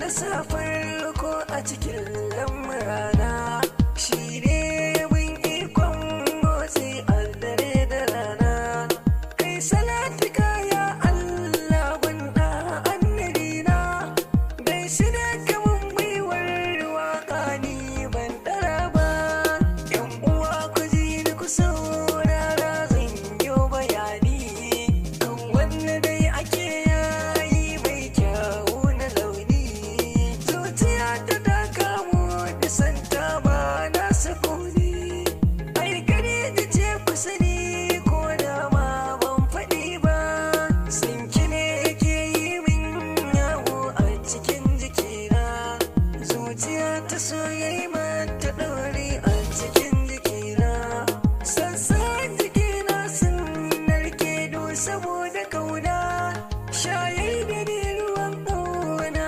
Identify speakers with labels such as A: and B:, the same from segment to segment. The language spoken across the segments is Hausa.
A: sa farko a cikin lamurana shi ne bin ikon motsi a dare da rana kai salatika ya Allah wanda annabina dai shi ne kamun baiwar waka ni ban dara ba yan uwa ku ji ni ku saurara zan yi bayani kan wanda dai ake yayi mai kyau na launi zuciya ta daga mu da santa ba na sukuni ai gari da ce ku sani ko da ma ban faɗi ba sinki ne yake yi min yawo a cikin jikina zuciya ta soyayi mata ɗauri a cikin jikina sassan jikina sun narke do saboda kauna shayar da ni ruwan ƙauna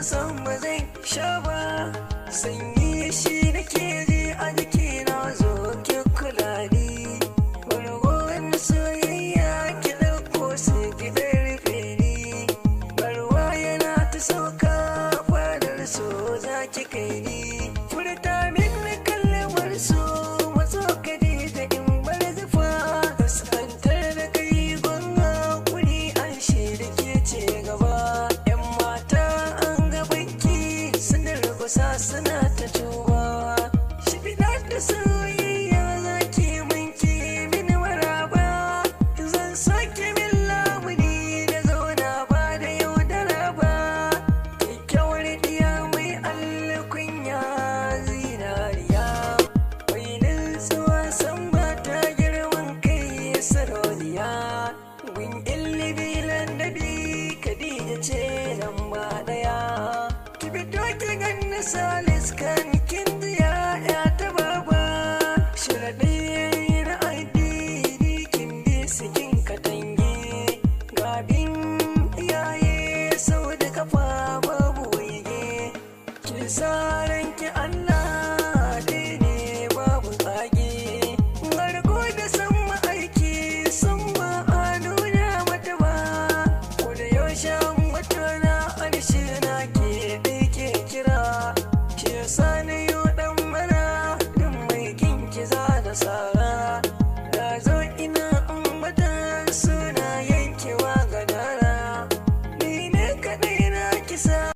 A: san ba zai sha ba sanyi shi nake ji a jikina zo ki kula ni bargon soyayya ki ɗauko sai ki rufe ni barwa yana ta sauka fadar so za ki kai ni furta min kalmar so matso ka da in bar zufa kaskantar da kai gwanga kuri an shirya ke ce gaba yan mata an gabanki sun rugusa suna ta tuba shi fida da soyayya za ki minki mini maraba zan sake min lamuni da zauna ba da yaudara ba kyakkyawar diya mai alkunya zinariya mai nutsuwa san ba ta girman kai sarauniya gun ilimi landabi kadija ce lamba ɗaya ki fito ki ganni salis kan kin jiya ya ta baba shiraɗi na addini kin bi su kin katange gabin iyaye sau da kafa babu waige ki sa ranki Allah dai ne babu tsage garko da san ma'aiki sun ba a nuna mata ba ko da yaushe wata